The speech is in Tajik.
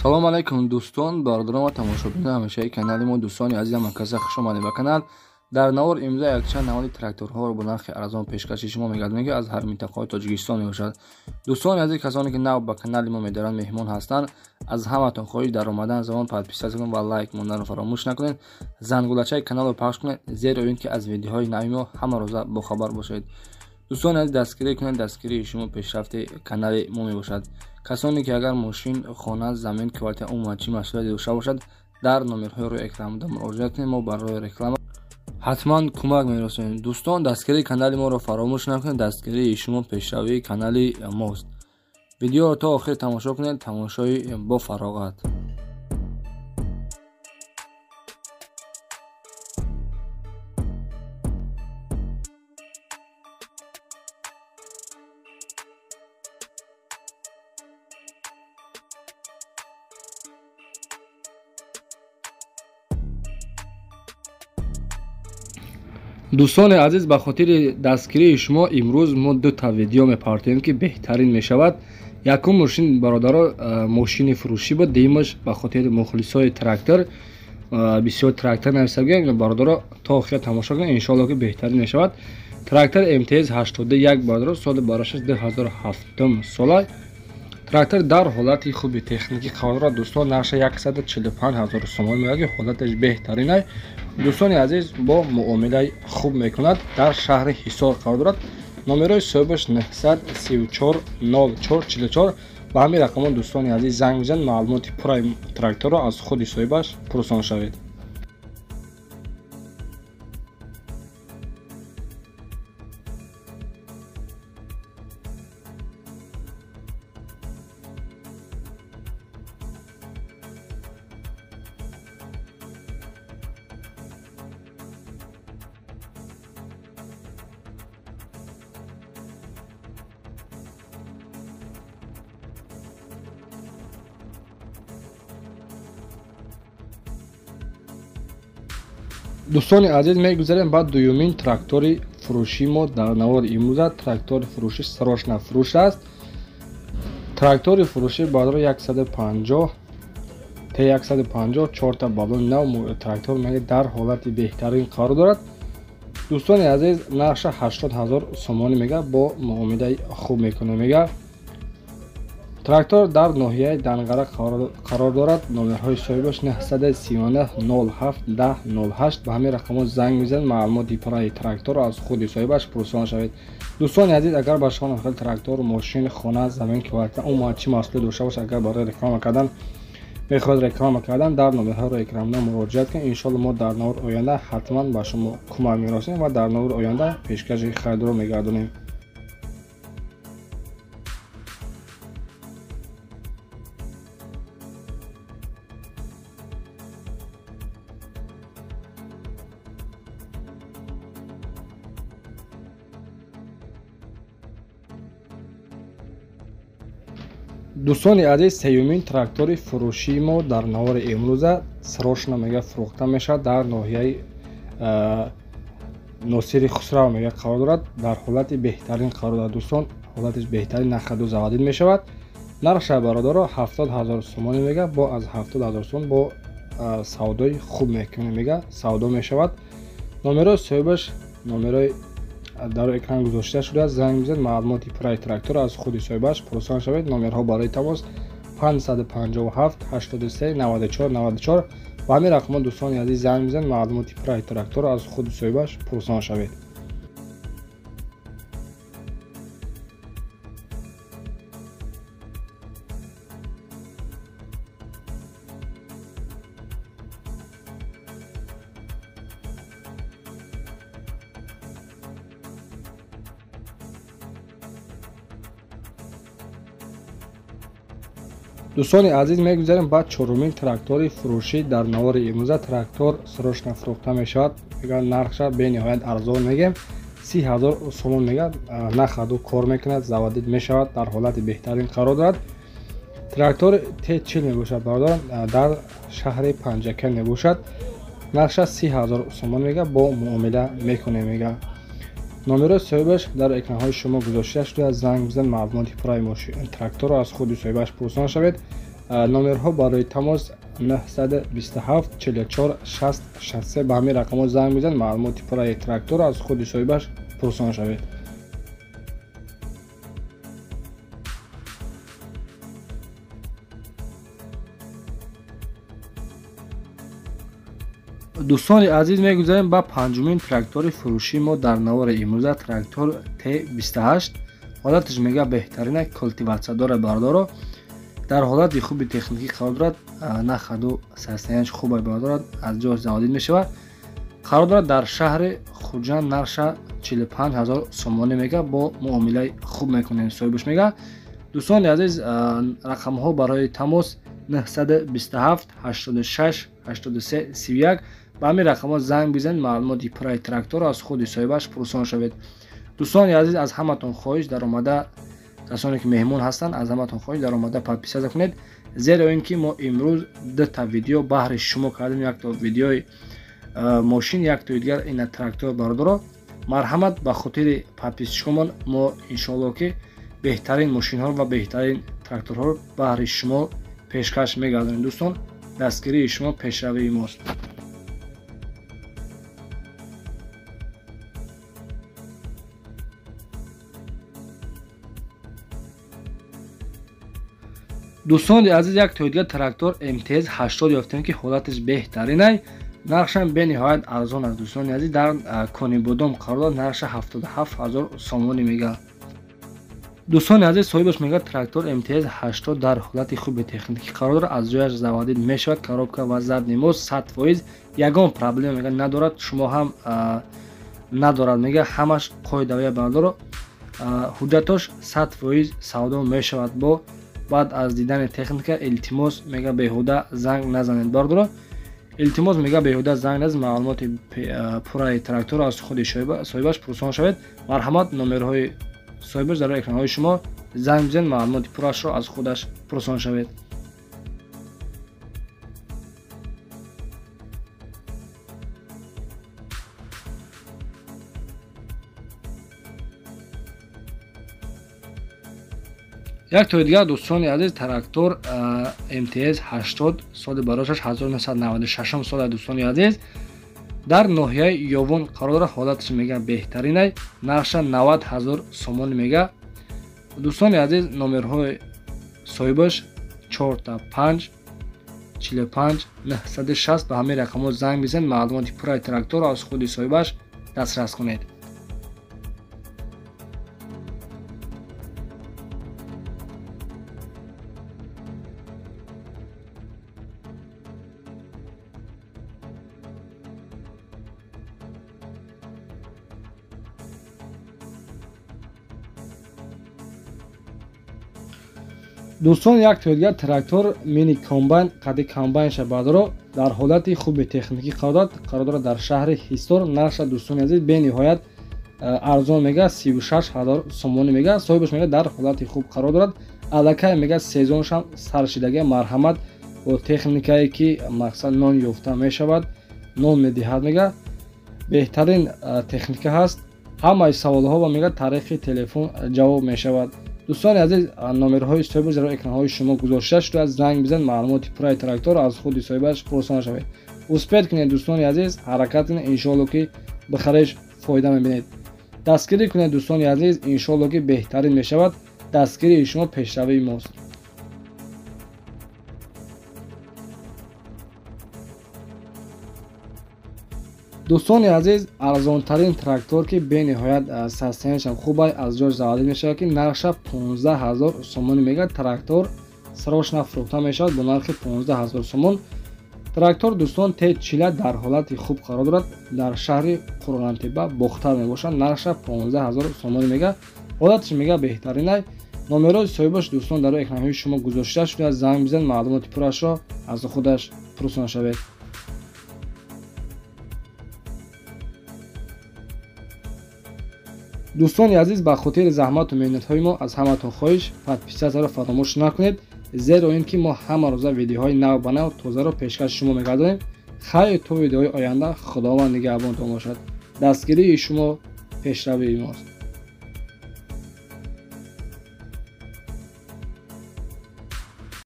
салом алайкум дӯстон, бародарон ва тамошобини ҳамешаи канали мо. Дӯстони азизам, марказа хуш омадед ба канал. дар навор имрӯз якчанд наводи тракторҳоро бо нархи арзон пешкаши шумо мегардонем ки аз ҳар минтақаҳои Тоҷикистон мебошад. Дӯстони азиз, касоне ки нав ба канали мо медоранд, меҳмон ҳастанд, аз ҳаматон хоҳиш дар омадан замон подписат кунед ва лайк монданро фаромӯш накунед. Зангулачаи каналро пахш кунед, зеро ин ки аз видеоҳои нави мо ҳама рӯза бохабар бошед. дӯстони азиз, дастгирӣ кунед, дастгирии шумо пешрафти канали мо мебошад. касоне ки агар мошин, хона, замин, квартира умуман чӣ масъулияте дошта бошад, дар номерҳои рӯи экранда муроҷиат кунед, мо барои реклама ҳатман кӯмак мерасонем. дӯстон, дастгирии канали моро фаромӯш накунед, дастгирии шумо пешравии канали мост. видеоро то охир тамошо кунед, тамошои бо фароғат. дӯстони азиз, ба хотири дастгирии шумо имрӯз мо дута видео мепартоем ки беҳтарин мешавад. якум мошин бародаро мошини фурӯшӣ буд, дуюмаш ба хотири мухлисои трактор. бисёр трактор нависагем, бародаро то охир тамошо кунед, иншоалло ки беҳтарин мешавад. трактор МТЗ 81 бародаро соли барашаш 2007 сола. трактор дар ҳолати хуби техникӣ қарор дорад. дӯстон, нақша 145000 сомон меояд, ҳолаташ беҳтарин аст. дӯстони азиз, бо муомилаи хуб мекунад. дар шаҳри Ҳисор қарор дорад. номерои соҳибаш 934 0444. ба ҳамин рақамон дӯстони азиз занг бизанед, маълумоти пурраи тракторро аз худи соҳибаш пурсон шавед. дӯстони азиз, мегузарем ба дуюмин трактори фурӯшӣ мо дар навори имрӯза. трактори фурӯшӣ срочна фурӯш аст. трактори фурӯшӣ бародаро 150 Т150 4та баллони нав трактор мега дар ҳолати беҳтарин қарор дорад. дӯстони азиз, нақша 80000 сомонӣ мега, бо муомилаи хуб мекунем мега. трактор дар ноҳияи Данғара қарор дорад. номерҳои соҳибаш 939 07 10 08. ба ҳамин рақамон занг мезанед, маълумоти пурраи тракторро аз худи соҳибаш пурсон шавед. дӯстони азиз, агар ба шумо нохел трактор, мошин, хона, замин, квартира умуман чӣ масъулият дошта бошад, агар барои реклама кардан мехоҳед реклама кардан, дар номерҳои рӯи экран муроҷиат кунед. иншоалло мо дар навори оянда ҳатман ба шумо кӯмак мерасонем ва дар навори оянда пешкаши харидро мегардонем. дӯстони азиз, сеюмин трактори фурӯшии мо дар навори имрӯза срочна мега фурӯхта мешавад. дар ноҳияи Носири Хусрав мега қарор дорад. дар ҳолати беҳтарин қарор дорад. дӯстон, ҳолатиш беҳтарин, нахаду завадид мешавад. нархша бародаро 70000 сомонӣ мега, бо аз 70000 сомон бо савдои хуб мекунем мега, савдо мешавад. номерои соҳибаш номерои дар экран гузошта шудааст. занг бизанед, маълумоти пурраи тракторро аз худи соҳибаш пурсон шавед. номерҳо барои тамос 557 83 94 94. ба ҳамин рақамон дӯстони азиз занг бизанед, маълумоти пурраи тракторро аз худи соҳибаш пурсон шавед. дӯстони азиз, мегузарем ба чорумин трактори фурӯшӣ дар навори имрӯза. трактор срочна фурӯхта мешавад. нархша бениҳоят арзон мегем, 30000 сомон мега. нахаду кор мекунад, завадид мешавад, дар ҳолати беҳтарин қарор дорад. трактор Т40 мебошад бародар, дар шаҳри Панҷакен мебошад. нақша 30000 сомон мега, бо муомила мекунем мега. номерои соҳибаш дар экранҳои шумо гузошта шуда. занг бизан маълумоти пурраи мошин тракторро аз худи соҳибаш пурсон шавед. номерҳо барои тамос 927 44 60 63 ба ҳамин рақамҳо занг бизанед, маълумоти пурраи тракторро аз худи соҳибаш пурсон шавед. дӯстони азиз, мегузарем ба панҷумин трактори фурӯшии мо дар навори имрӯза, трактор T28. ҳолаташ мега беҳтарина, культиватсиядора бардоро дар ҳолати хуби техникӣ қарор дорад, нахаду састанияш хубе бар дорад, аз ҷош заводид мешавад. қарор дорад дар шаҳри Хуҷанд, нарша 45 000 сомонӣ мега, бо муомилаи хуб мекунем, соҳибаш мега. дӯстони азиз, рақамҳо барои тамос 927 86 83 31. ба ҳамин рақамҳо занг бизанед, маълумоти пурраи тракторро аз худи соҳибаш пурсон шавед. дӯстони азиз, аз ҳаматон хоҳиш дар омада, касоне ки меҳмон ҳастанд, аз ҳаматон хоҳиш дар омада подписия кунед, зеро ин ки мо имрӯз дута видео баҳри шумо кардем, якто видеои мошин, якто дигар ина трактор бардоро. марҳамат, ба хотири подписчикомон мо иншоалло ки беҳтарин мошинҳо ва беҳтарин тракторҳоро баҳри шумо пешкаш мегардонем. дӯстон, дастгирии шумо пешравии мост. дӯстони азиз, як тоидига трактор МТЗ 80 ёфтем ки ҳолаташ беҳтаринай, нархшам бениҳоят арзон аст. дӯстони азиз, дар кони бодом қарор дорад, нархша 77 000 сомонӣ мега. дӯстони азиз, соҳибаш мега трактор МТЗ 80 дар ҳолати хуби техникӣ қарор дорад, аз ҷояш заводид мешавад, коробка ва зарди моз 100%, ягон проблема мега надорад, шумо ҳам надорад мега, ҳамаш қоидавия бардоро, ҳуҷҷатош 100% савдо мешавад. Бо баъд аз дидани техника илтимос мега беҳуда занг назанед бардоро, илтимос мега беҳуда занг назанед, маълумоти пурраи тракторро аз худи соҳибаш пурсон шавед. марҳамат, номерҳои соҳибаш дар экранҳои шумо, занг бизанед, маълумоти пуррашро аз худаш пурсон шавед. як тои дигар дӯстони азиз, трактор МТЗ 80 соли барошаш 1996 сола. дӯстони азиз, дар ноҳияи ёвон қарор дорад, ҳолаташ мега беҳтаринай, нархша 90 000 сомон мега. дӯстони азиз, номерҳои соҳибаш 45 45 960, ба ҳамин рақамҳо занг бизанед, маълумоти пурраи тракторро аз худи соҳибаш дастрас кунед. дӯстон, як тои дигар трактор мини комбайн, қадди комбайнша бардоро дар ҳолати хуби техникӣ қарор дорад, дар шаҳри Ҳисор, нархша дӯстони азиз бениҳоят арзон мега, 36 000 сомонӣ мега. соҳибаш мега дар ҳолати хуб қарор дорад, аллакай мега сезоншам саршидагия. марҳамат, бо техникае ки мақсад нон ёфта мешавад, нон медиҳад мега, беҳтарин техника ҳаст. ҳамаи саволҳо ва мега тариқи телефон ҷавоб мешавад. дӯстони азиз, номерҳои соҳибаш дар экранҳои шумо гузошта шуда, занг бизанед, маълумоти пурраи тракторро аз худи соҳибаш пурсон шавед. успеҳ кунед дӯстони азиз, ҳаракат кунед, иншоалло ки бихариш фоида мебинед. дастгирӣ кунед дӯстони азиз, иншоалло ки беҳтарин мешавад. дастгирии шумо пешравии мост. дӯстони азиз, арзонтарин трактор ки бениҳоят састанияшам хубай, аз ҷош заводид мешавад ки нархша 15 000 сомонӣ мега. трактор срочна фурӯхта мешавад бо нархи 15 000 сомон. трактор дӯстон T40 дар ҳолати хуб қарор дорад, дар шаҳри Қурғантеба бохтар мебошад, нархша 15 000 сомонӣ мега. ҳолаташ мега беҳтаринай. номерои соҳибаш дӯстон дар экранҳои шумо гузошта шуда, занг бизанед, маълумоти пуррашро аз худаш пурсон шавед. дӯстони азиз, ба хотири заҳмату меҳнатҳои мо аз ҳаматон хоҳиш, подписияро фаромӯш накунед, зеро ин ки мо ҳама рӯза видеоҳои нав ба нав тозаро пешкаши шумо мегардонем. хайр то видеоҳои оянда. худованд нигаҳбонтон бошад. дастгирии шумо пешравии мост.